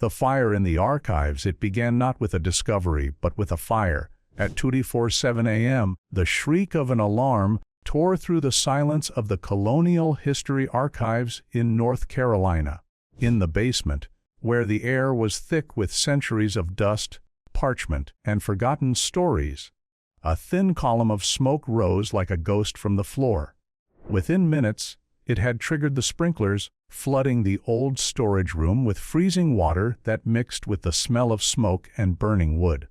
The fire in the archives, it began not with a discovery, but with a fire. At 2:47 a.m., the shriek of an alarm tore through the silence of the Colonial History Archives in North Carolina. In the basement, where the air was thick with centuries of dust, parchment, and forgotten stories, a thin column of smoke rose like a ghost from the floor. Within minutes, it had triggered the sprinklers, flooding the old storage room with freezing water that mixed with the smell of smoke and burning wood.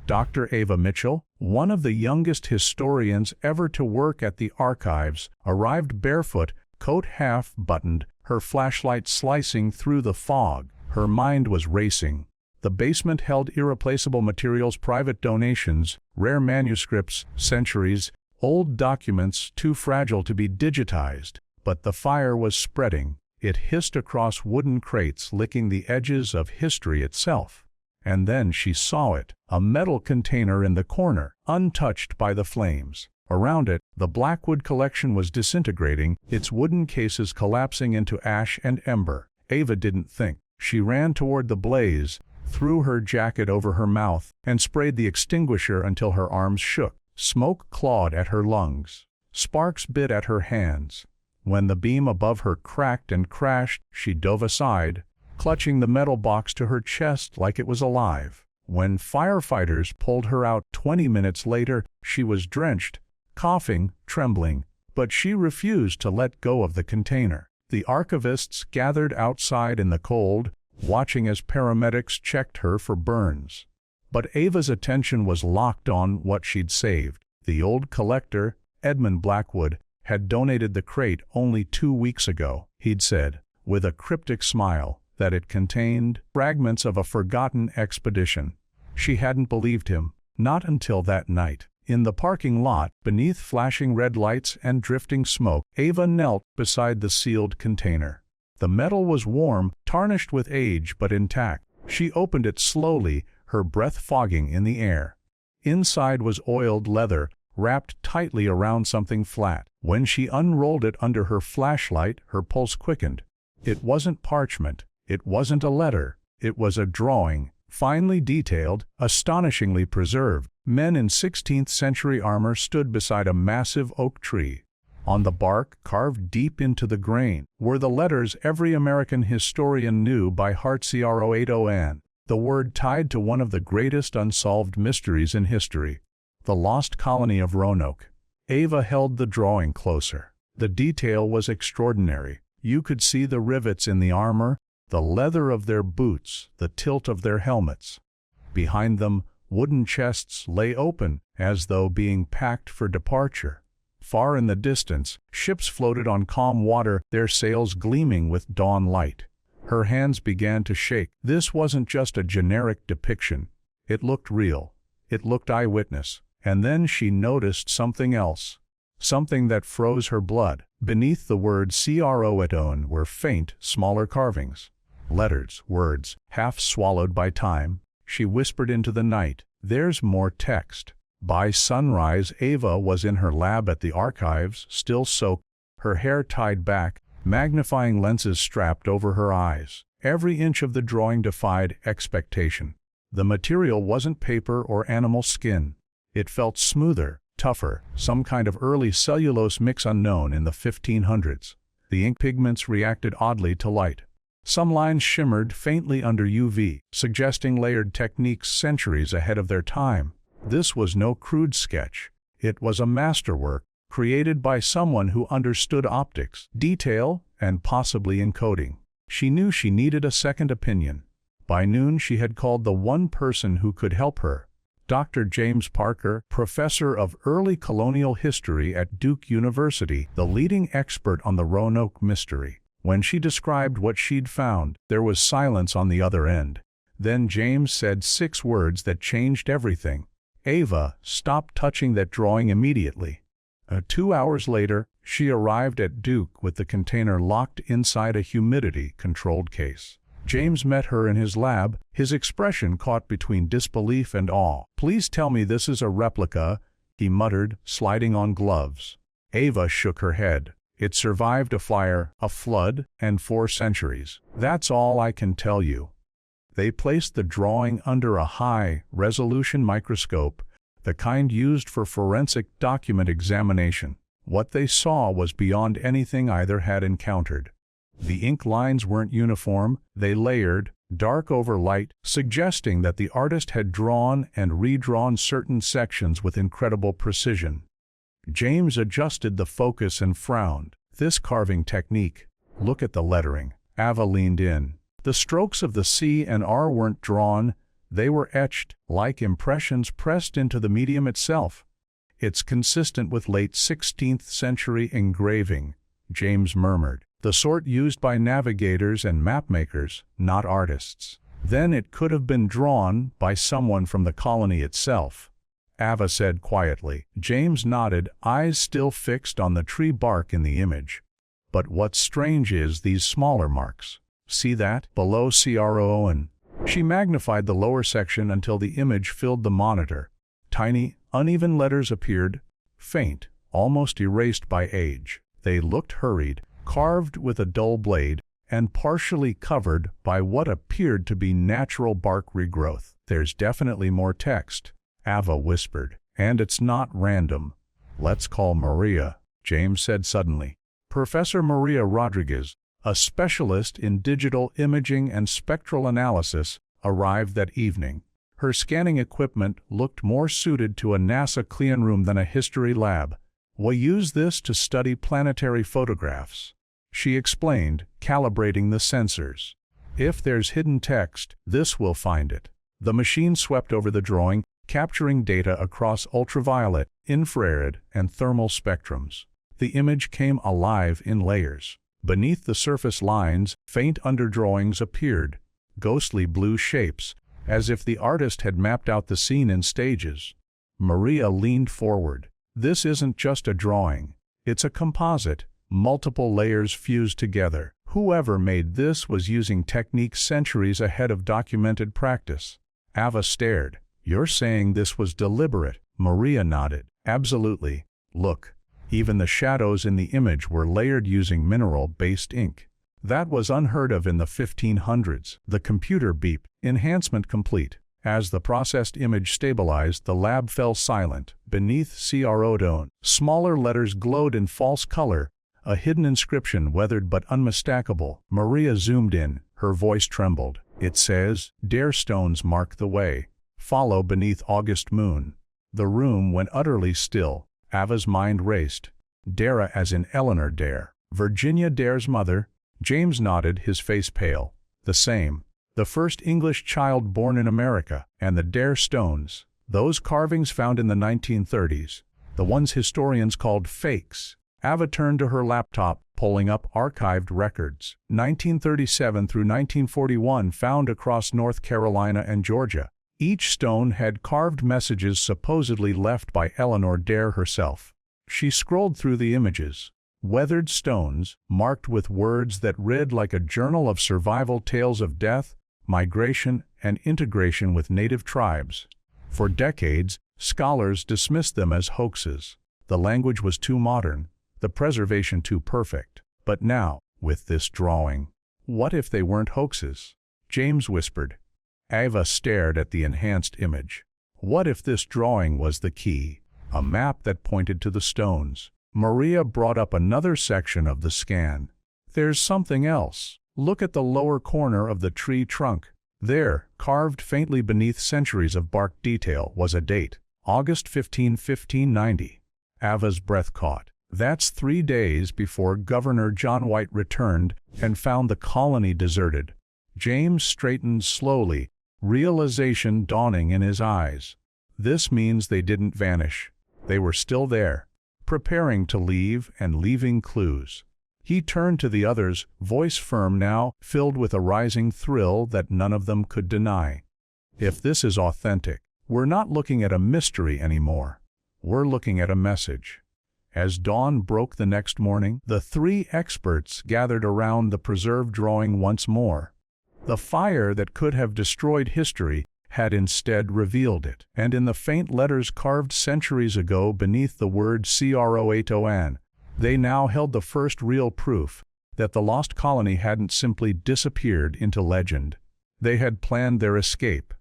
Dr. Ava Mitchell, one of the youngest historians ever to work at the archives, arrived barefoot, coat half buttoned, her flashlight slicing through the fog. Her mind was racing. The basement held irreplaceable materials, private donations, rare manuscripts, centuries, old documents too fragile to be digitized. But the fire was spreading. It hissed across wooden crates, licking the edges of history itself. And then she saw it, a metal container in the corner, untouched by the flames. Around it, the Blackwood collection was disintegrating, its wooden cases collapsing into ash and ember. Ava didn't think. She ran toward the blaze, threw her jacket over her mouth, and sprayed the extinguisher until her arms shook. Smoke clawed at her lungs. Sparks bit at her hands. When the beam above her cracked and crashed, she dove aside, clutching the metal box to her chest like it was alive. When firefighters pulled her out 20 minutes later, she was drenched, coughing, trembling, but she refused to let go of the container. The archivists gathered outside in the cold, watching as paramedics checked her for burns. But Ava's attention was locked on what she'd saved. The old collector, Edmund Blackwood, had donated the crate only 2 weeks ago. He'd said, with a cryptic smile, that it contained fragments of a forgotten expedition. She hadn't believed him, not until that night. In the parking lot, beneath flashing red lights and drifting smoke, Ava knelt beside the sealed container. The metal was warm, tarnished with age but intact. She opened it slowly, her breath fogging in the air. Inside was oiled leather, wrapped tightly around something flat. When she unrolled it under her flashlight, her pulse quickened. It wasn't parchment. It wasn't a letter. It was a drawing, finely detailed, astonishingly preserved. Men in 16th-century armor stood beside a massive oak tree. On the bark, carved deep into the grain, were the letters every American historian knew by heart: croatoan, the word tied to one of the greatest unsolved mysteries in history, the lost colony of Roanoke. Ava held the drawing closer. The detail was extraordinary. You could see the rivets in the armor, the leather of their boots, the tilt of their helmets. Behind them, wooden chests lay open, as though being packed for departure. Far in the distance, ships floated on calm water, their sails gleaming with dawn light. Her hands began to shake. This wasn't just a generic depiction. It looked real. It looked eyewitness. And then she noticed something else. Something that froze her blood. Beneath the word croatoan were faint, smaller carvings. Letters, words, half swallowed by time. She whispered into the night, "There's more text." By sunrise, Ava was in her lab at the archives, still soaked, her hair tied back, magnifying lenses strapped over her eyes. Every inch of the drawing defied expectation. The material wasn't paper or animal skin. It felt smoother, tougher, some kind of early cellulose mix unknown in the 1500s. The ink pigments reacted oddly to light. Some lines shimmered faintly under UV, suggesting layered techniques centuries ahead of their time. This was no crude sketch. It was a masterwork, created by someone who understood optics, detail, and possibly encoding. She knew she needed a second opinion. By noon she had called the one person who could help her. Dr. James Parker, professor of early colonial history at Duke University, the leading expert on the Roanoke mystery. When she described what she'd found, there was silence on the other end. Then James said 6 words that changed everything. Ava, stop touching that drawing immediately. 2 hours later, she arrived at Duke with the container locked inside a humidity-controlled case. James met her in his lab, his expression caught between disbelief and awe. "Please tell me this is a replica," he muttered, sliding on gloves. Ava shook her head. "It survived a fire, a flood, and 4 centuries. That's all I can tell you." They placed the drawing under a high-resolution microscope, the kind used for forensic document examination. What they saw was beyond anything either had encountered. The ink lines weren't uniform, they layered, dark over light, suggesting that the artist had drawn and redrawn certain sections with incredible precision. James adjusted the focus and frowned. This carving technique. Look at the lettering. Ava leaned in. The strokes of the C and R weren't drawn, they were etched, like impressions pressed into the medium itself. It's consistent with late 16th century engraving, James murmured. The sort used by navigators and mapmakers, not artists. Then it could have been drawn by someone from the colony itself, Ava said quietly. James nodded, eyes still fixed on the tree bark in the image. But what's strange is these smaller marks. See that? Below croatoan. She magnified the lower section until the image filled the monitor. Tiny, uneven letters appeared, faint, almost erased by age. They looked hurried, carved with a dull blade, and partially covered by what appeared to be natural bark regrowth. There's definitely more text, Ava whispered. And it's not random. Let's call Maria, James said suddenly. Professor Maria Rodriguez, a specialist in digital imaging and spectral analysis, arrived that evening. Her scanning equipment looked more suited to a NASA cleanroom than a history lab. We use this to study planetary photographs, she explained, calibrating the sensors. If there's hidden text, this will find it. The machine swept over the drawing, capturing data across ultraviolet, infrared, and thermal spectrums. The image came alive in layers. Beneath the surface lines, faint underdrawings appeared, ghostly blue shapes, as if the artist had mapped out the scene in stages. Maria leaned forward. This isn't just a drawing. It's a composite, multiple layers fused together. Whoever made this was using techniques centuries ahead of documented practice. Ava stared. You're saying this was deliberate? Maria nodded. Absolutely. Look. Even the shadows in the image were layered using mineral-based ink. That was unheard of in the 1500s. The computer beeped. Enhancement complete. As the processed image stabilized, the lab fell silent. Beneath croatoan, smaller letters glowed in false color, a hidden inscription weathered but unmistakable. Maria zoomed in. Her voice trembled. It says, "Dare stones mark the way. Follow beneath August moon." The room went utterly still. Ava's mind raced. Dara as in Eleanor Dare. Virginia Dare's mother? James nodded, his face pale. The same. The first English child born in America. And the Dare stones. Those carvings found in the 1930s. The ones historians called fakes. Ava turned to her laptop, pulling up archived records. 1937 through 1941 found across North Carolina and Georgia. Each stone had carved messages supposedly left by Eleanor Dare herself. She scrolled through the images. Weathered stones, marked with words that read like a journal of survival tales of death, migration, and integration with native tribes. For decades, scholars dismissed them as hoaxes. The language was too modern, the preservation too perfect. But now, with this drawing, what if they weren't hoaxes? James whispered. Ava stared at the enhanced image. What if this drawing was the key? A map that pointed to the stones. Maria brought up another section of the scan. There's something else. Look at the lower corner of the tree trunk. There, carved faintly beneath centuries of bark detail, was a date. August 15, 1590. Ava's breath caught. That's 3 days before Governor John White returned and found the colony deserted. James straightened slowly, realization dawning in his eyes. This means they didn't vanish. They were still there, preparing to leave and leaving clues. He turned to the others, voice firm now, filled with a rising thrill that none of them could deny. If this is authentic, we're not looking at a mystery anymore. We're looking at a message. As dawn broke the next morning, the 3 experts gathered around the preserved drawing once more. The fire that could have destroyed history had instead revealed it, and in the faint letters carved centuries ago beneath the word croatoan, they now held the first real proof that the lost colony hadn't simply disappeared into legend. They had planned their escape.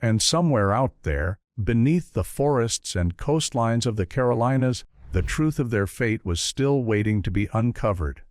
And somewhere out there, beneath the forests and coastlines of the Carolinas, the truth of their fate was still waiting to be uncovered.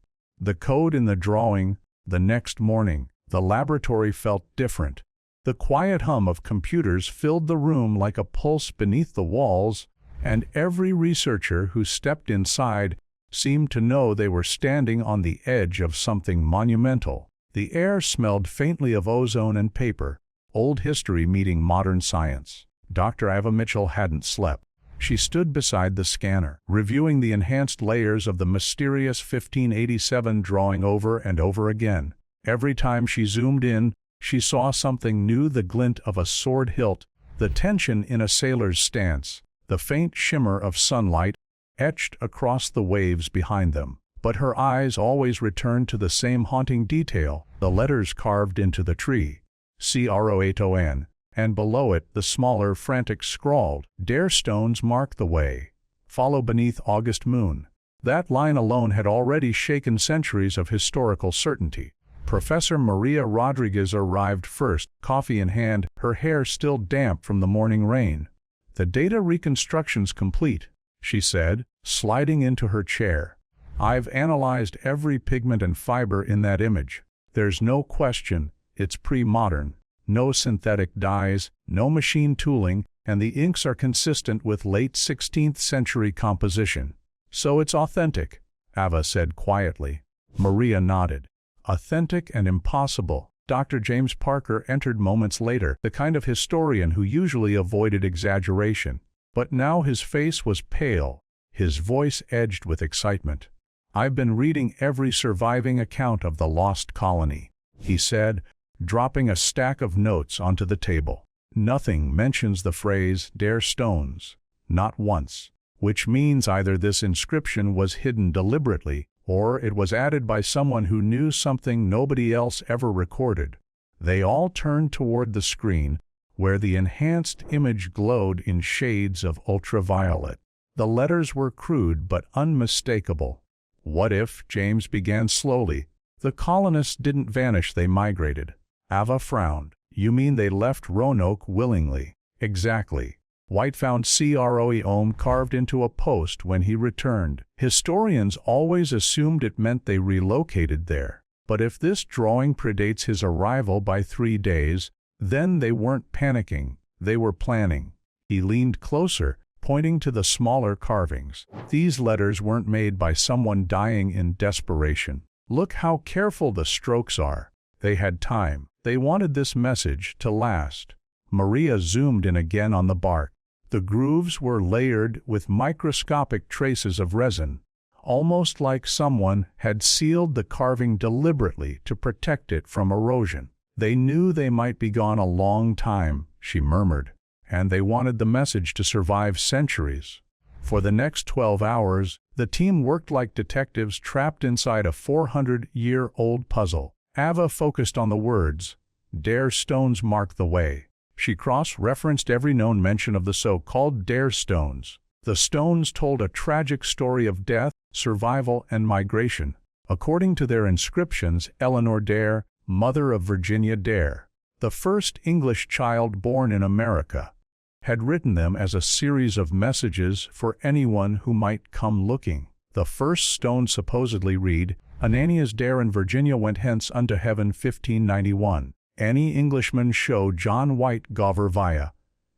The code in the drawing. The next morning, the laboratory felt different. The quiet hum of computers filled the room like a pulse beneath the walls, and every researcher who stepped inside seemed to know they were standing on the edge of something monumental. The air smelled faintly of ozone and paper, old history meeting modern science. Dr. Ava Mitchell hadn't slept. She stood beside the scanner, reviewing the enhanced layers of the mysterious 1587 drawing over and over again. Every time she zoomed in, she saw something new: the glint of a sword hilt, the tension in a sailor's stance, the faint shimmer of sunlight etched across the waves behind them. But her eyes always returned to the same haunting detail: the letters carved into the tree, croatoan, and below it the smaller, frantic scrawled, "Dare stones mark the way. Follow beneath August moon." That line alone had already shaken centuries of historical certainty. Professor Maria Rodriguez arrived first, coffee in hand, her hair still damp from the morning rain. "The data reconstruction's complete," she said, sliding into her chair. "I've analyzed every pigment and fiber in that image. There's no question, it's pre-modern. No synthetic dyes, no machine tooling, and the inks are consistent with late 16th century composition. So it's authentic," Ava said quietly. Maria nodded. "Authentic and impossible." Dr. James Parker entered moments later, the kind of historian who usually avoided exaggeration. But now his face was pale, his voice edged with excitement. "I've been reading every surviving account of the lost colony," he said, dropping a stack of notes onto the table. "Nothing mentions the phrase, 'Dare stones.' Not once. Which means either this inscription was hidden deliberately, or it was added by someone who knew something nobody else ever recorded." They all turned toward the screen, where the enhanced image glowed in shades of ultraviolet. The letters were crude but unmistakable. "What if," James began slowly, "the colonists didn't vanish, they migrated?" Ava frowned. "You mean they left Roanoke willingly?" "Exactly. White found croatoan carved into a post when he returned. Historians always assumed it meant they relocated there. But if this drawing predates his arrival by 3 days, then they weren't panicking, they were planning." He leaned closer, pointing to the smaller carvings. "These letters weren't made by someone dying in desperation. Look how careful the strokes are. They had time. They wanted this message to last." Maria zoomed in again on the bark. The grooves were layered with microscopic traces of resin, almost like someone had sealed the carving deliberately to protect it from erosion. "They knew they might be gone a long time," she murmured, "and they wanted the message to survive centuries." For the next 12 hours, the team worked like detectives trapped inside a 400-year-old puzzle. Ava focused on the words, "Dare stones mark the way." She cross-referenced every known mention of the so-called Dare stones. The stones told a tragic story of death, survival, and migration. According to their inscriptions, Eleanor Dare, mother of Virginia Dare, the first English child born in America, had written them as a series of messages for anyone who might come looking. The first stone supposedly read, "Ananias Dare in Virginia went hence unto heaven 1591. Any Englishman show John White Gover via."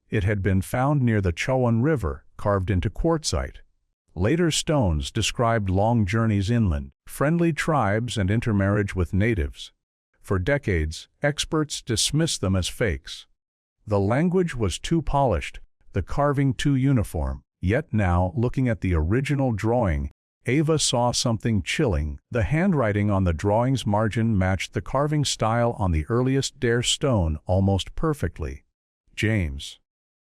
It had been found near the Chowan River, carved into quartzite. Later stones described long journeys inland, friendly tribes, and intermarriage with natives. For decades, experts dismissed them as fakes. The language was too polished, the carving too uniform. Yet now, looking at the original drawing, Ava saw something chilling. The handwriting on the drawing's margin matched the carving style on the earliest Dare stone almost perfectly. "James,"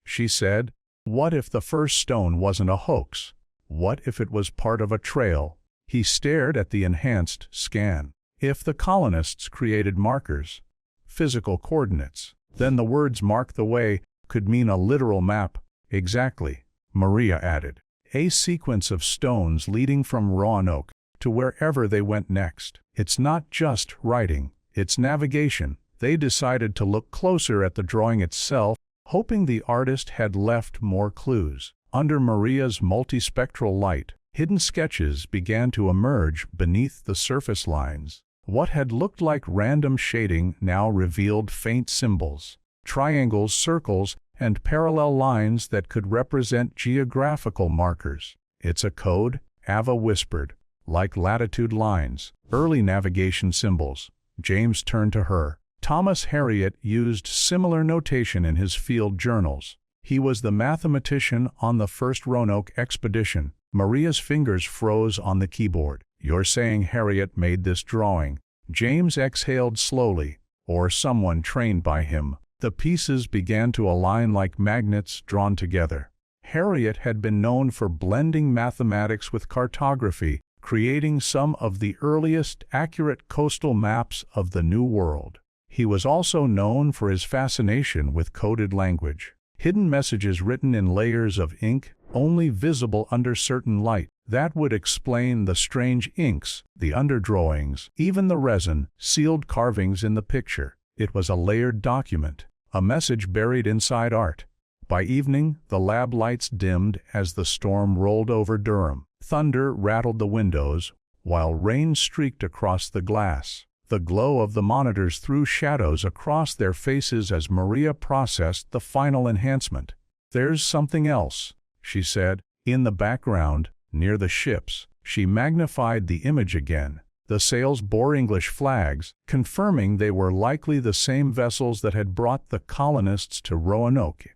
she said, "what if the first stone wasn't a hoax? What if it was part of a trail?" He stared at the enhanced scan. "If the colonists created markers, physical coordinates, then the words 'mark the way' could mean a literal map." "Exactly," Maria added. "A sequence of stones leading from Roanoke to wherever they went next. It's not just writing, it's navigation, They decided to look closer at the drawing itself, hoping the artist had left more clues. Under Maria's multispectral light, hidden sketches began to emerge beneath the surface lines. What had looked like random shading now revealed faint symbols, triangles, circles, and parallel lines that could represent geographical markers. "It's a code," Ava whispered, "like latitude lines, early navigation symbols." James turned to her. Thomas Harriot used similar notation in his field journals. He was the mathematician on the first Roanoke expedition. Maria's fingers froze on the keyboard. "You're saying Harriot made this drawing?" James exhaled slowly. "Or someone trained by him." The pieces began to align like magnets drawn together. Harriot had been known for blending mathematics with cartography, creating some of the earliest accurate coastal maps of the New World. He was also known for his fascination with coded language, hidden messages written in layers of ink, only visible under certain light. That would explain the strange inks, the underdrawings, even the resin, sealed carvings in the picture. It was a layered document, a message buried inside art. By evening, the lab lights dimmed as the storm rolled over Durham. Thunder rattled the windows, while rain streaked across the glass. The glow of the monitors threw shadows across their faces as Maria processed the final enhancement. "There's something else," she said. In the background, near the ships, she magnified the image again. The sails bore English flags, confirming they were likely the same vessels that had brought the colonists to Roanoke.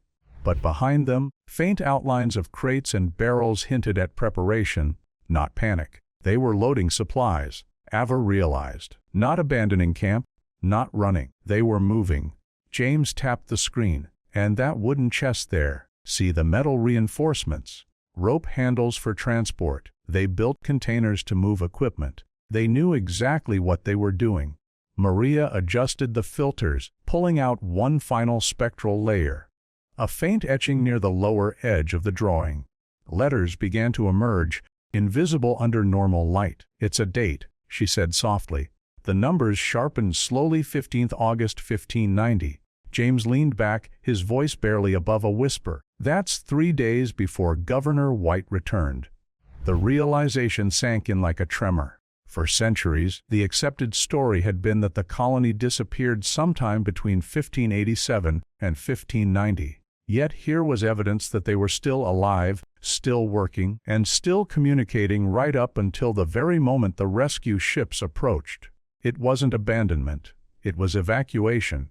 But behind them, faint outlines of crates and barrels hinted at preparation, not panic. They were loading supplies, Ava realized. Not abandoning camp, not running. They were moving. James tapped the screen. "And that wooden chest there. See the metal reinforcements. Rope handles for transport." They built containers to move equipment. They knew exactly what they were doing. Maria adjusted the filters, pulling out one final spectral layer. A faint etching near the lower edge of the drawing. Letters began to emerge, invisible under normal light. "It's a date," she said softly. The numbers sharpened slowly. 15th August 1590. James leaned back, his voice barely above a whisper. "That's 3 days before Governor White returned." The realization sank in like a tremor. For centuries, the accepted story had been that the colony disappeared sometime between 1587 and 1590. Yet here was evidence that they were still alive, still working, and still communicating right up until the very moment the rescue ships approached. It wasn't abandonment, it was evacuation.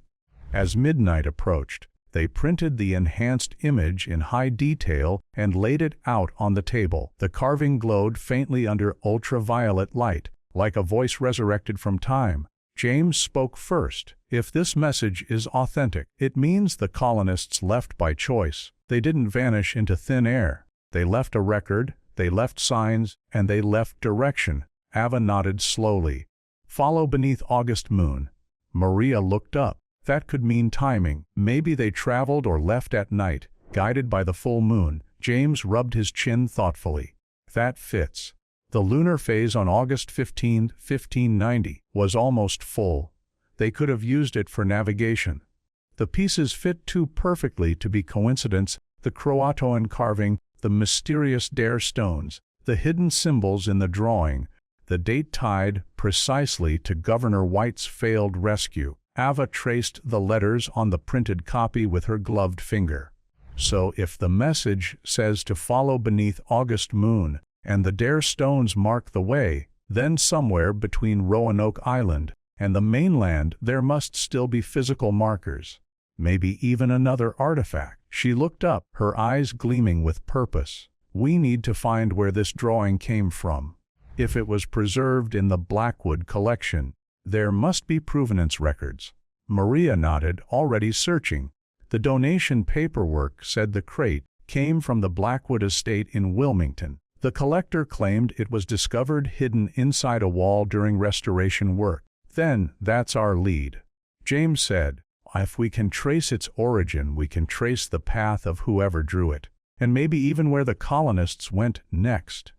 As midnight approached, they printed the enhanced image in high detail and laid it out on the table. The carving glowed faintly under ultraviolet light, like a voice resurrected from time. James spoke first. "If this message is authentic, it means the colonists left by choice. They didn't vanish into thin air. They left a record, they left signs, and they left direction." Ava nodded slowly. "Follow beneath August moon." Maria looked up. That could mean timing. Maybe they traveled or left at night, guided by the full moon. James rubbed his chin thoughtfully. "That fits." The lunar phase on August 15, 1590, was almost full. They could have used it for navigation. The pieces fit too perfectly to be coincidence: the croatoan carving, the mysterious dare stones, the hidden symbols in the drawing, the date tied precisely to Governor White's failed rescue. Ava traced the letters on the printed copy with her gloved finger. "So if the message says to follow beneath August moon, and the dare stones mark the way, then somewhere between Roanoke Island and the mainland there must still be physical markers. Maybe even another artifact." She looked up, her eyes gleaming with purpose. "We need to find where this drawing came from. If it was preserved in the Blackwood collection, there must be provenance records." Maria nodded, already searching. The donation paperwork said the crate came from the Blackwood estate in Wilmington. The collector claimed it was discovered hidden inside a wall during restoration work. "Then that's our lead," James said. "If we can trace its origin, we can trace the path of whoever drew it, and maybe even where the colonists went next."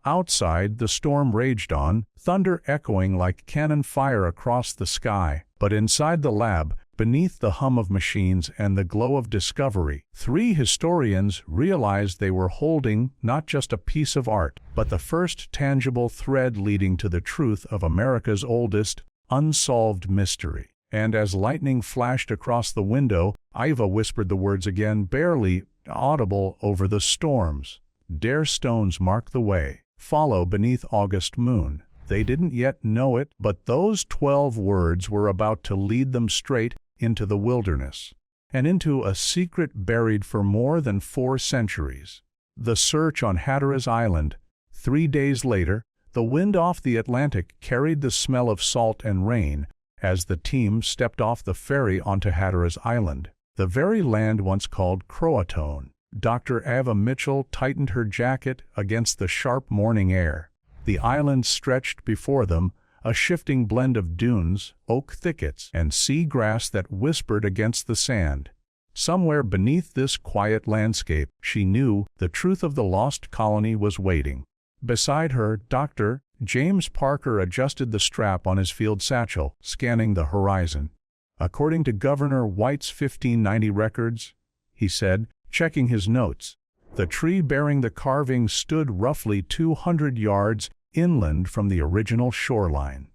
Outside, the storm raged on, thunder echoing like cannon fire across the sky. But inside the lab, beneath the hum of machines and the glow of discovery, three historians realized they were holding not just a piece of art, but the first tangible thread leading to the truth of America's oldest, unsolved mystery. And as lightning flashed across the window, Iva whispered the words again, barely audible over the storms. "Dare stones mark the way, follow beneath August moon." They didn't yet know it, but those 12 words were about to lead them straight into the wilderness, and into a secret buried for more than 4 centuries. The search on Hatteras Island. 3 days later, the wind off the Atlantic carried the smell of salt and rain as the team stepped off the ferry onto Hatteras Island, the very land once called Croatoan. Dr. Ava Mitchell tightened her jacket against the sharp morning air. The island stretched before them, a shifting blend of dunes, oak thickets, and sea grass that whispered against the sand. Somewhere beneath this quiet landscape, she knew, the truth of the lost colony was waiting. Beside her, Dr. James Parker adjusted the strap on his field satchel, scanning the horizon. "According to Governor White's 1590 records," he said, checking his notes, "the tree bearing the carving stood roughly 200 yards inland from the original shoreline."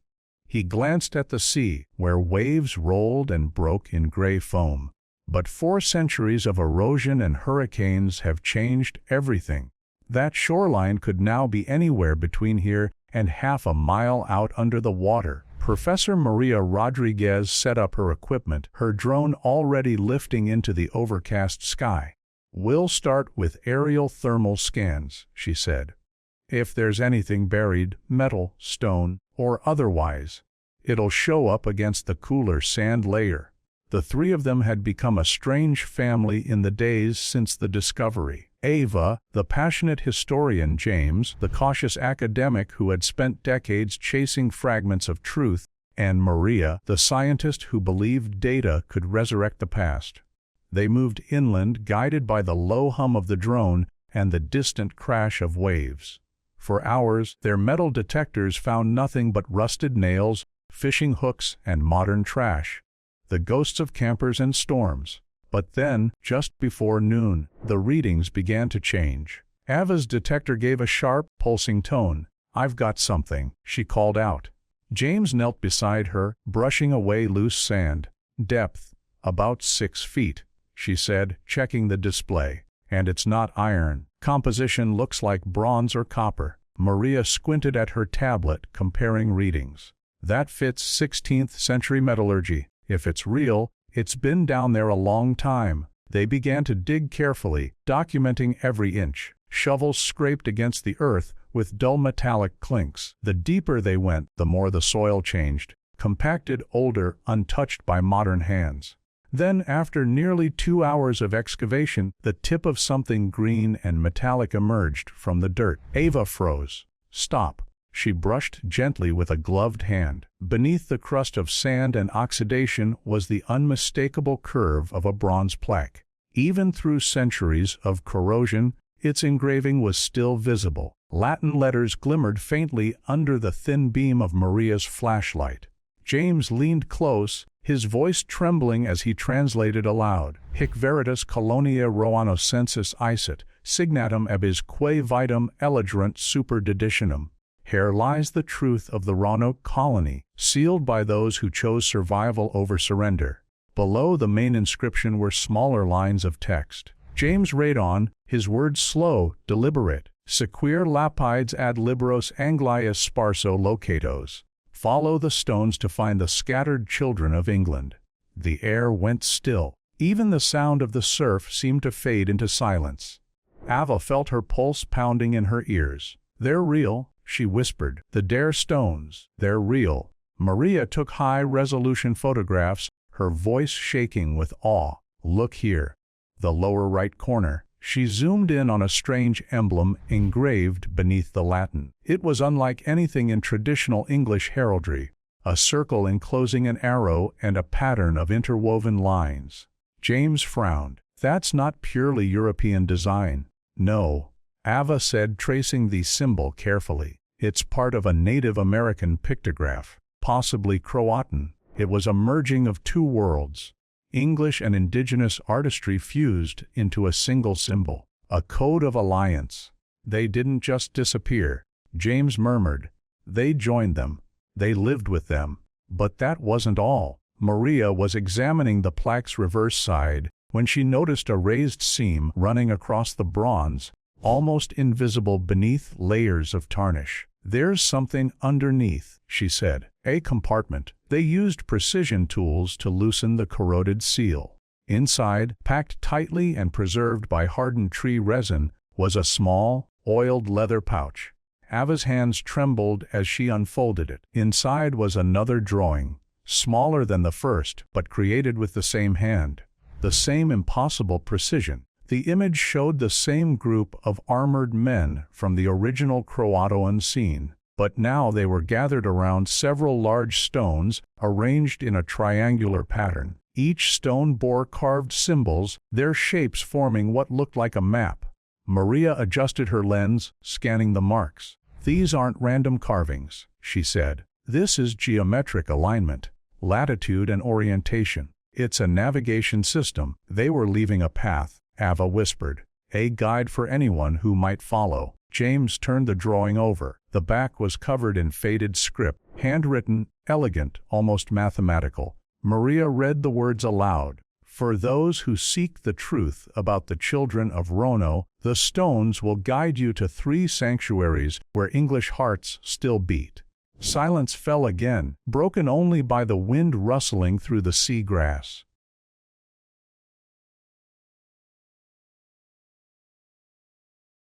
He glanced at the sea, where waves rolled and broke in gray foam. But 4 centuries of erosion and hurricanes have changed everything. That shoreline could now be anywhere between here and half a mile out under the water. Professor Maria Rodriguez set up her equipment, her drone already lifting into the overcast sky. "We'll start with aerial thermal scans," she said. "If there's anything buried, metal, stone, or otherwise, it'll show up against the cooler sand layer." The 3 of them had become a strange family in the days since the discovery. Ava, the passionate historian, James, the cautious academic who had spent decades chasing fragments of truth, and Maria, the scientist who believed data could resurrect the past. They moved inland, guided by the low hum of the drone and the distant crash of waves. For hours, their metal detectors found nothing but rusted nails, fishing hooks, and modern trash. The ghosts of campers and storms. But then, just before noon, the readings began to change. Ava's detector gave a sharp, pulsing tone. "I've got something," she called out. James knelt beside her, brushing away loose sand. "Depth, about 6 feet," she said, checking the display. "And it's not iron. Composition looks like bronze or copper." Maria squinted at her tablet, comparing readings. "That fits 16th century metallurgy. If it's real, it's been down there a long time." They began to dig carefully, documenting every inch. Shovels scraped against the earth with dull metallic clinks. The deeper they went, the more the soil changed, compacted, older, untouched by modern hands. Then, after nearly 2 hours of excavation, the tip of something green and metallic emerged from the dirt. Ava froze. "Stop." She brushed gently with a gloved hand. Beneath the crust of sand and oxidation was the unmistakable curve of a bronze plaque. Even through centuries of corrosion, its engraving was still visible. Latin letters glimmered faintly under the thin beam of Maria's flashlight. James leaned close, his voice trembling as he translated aloud. "Hic veritas colonia Roanocensis eisset, signatum ebis quae vitam elegerant super deditionem." Here lies the truth of the Roanoke colony, sealed by those who chose survival over surrender. Below the main inscription were smaller lines of text. James read on, his words slow, deliberate. "Sequir lapides ad libros Anglias sparso locatos." Follow the stones to find the scattered children of England. The air went still. Even the sound of the surf seemed to fade into silence. Ava felt her pulse pounding in her ears. "They're real," she whispered. "The Dare stones. They're real." Maria took high-resolution photographs, her voice shaking with awe. "Look here." The lower right corner. She zoomed in on a strange emblem engraved beneath the Latin. It was unlike anything in traditional English heraldry, a circle enclosing an arrow and a pattern of interwoven lines. James frowned. "That's not purely European design." "No." Ava said, tracing the symbol carefully. It's part of a Native American pictograph, possibly Croatan. It was a merging of two worlds, English and indigenous artistry fused into a single symbol, a code of alliance. They didn't just disappear, James murmured. They joined them. They lived with them. But that wasn't all. Maria was examining the plaque's reverse side when she noticed a raised seam running across the bronze, almost invisible beneath layers of tarnish. "There's something underneath," she said. "A compartment." They used precision tools to loosen the corroded seal. Inside, packed tightly and preserved by hardened tree resin, was a small, oiled leather pouch. Ava's hands trembled as she unfolded it. Inside was another drawing, smaller than the first, but created with the same hand. The same impossible precision. The image showed the same group of armored men from the original croatoan scene, but now they were gathered around several large stones arranged in a triangular pattern. Each stone bore carved symbols, their shapes forming what looked like a map. Maria adjusted her lens, scanning the marks. "These aren't random carvings," she said. "This is geometric alignment, latitude and orientation. It's a navigation system." "They were leaving a path," Ava whispered. "A guide for anyone who might follow." James turned the drawing over. The back was covered in faded script, handwritten, elegant, almost mathematical. Maria read the words aloud. "For those who seek the truth about the children of Roanoke, the stones will guide you to 3 sanctuaries where English hearts still beat." Silence fell again, broken only by the wind rustling through the sea grass.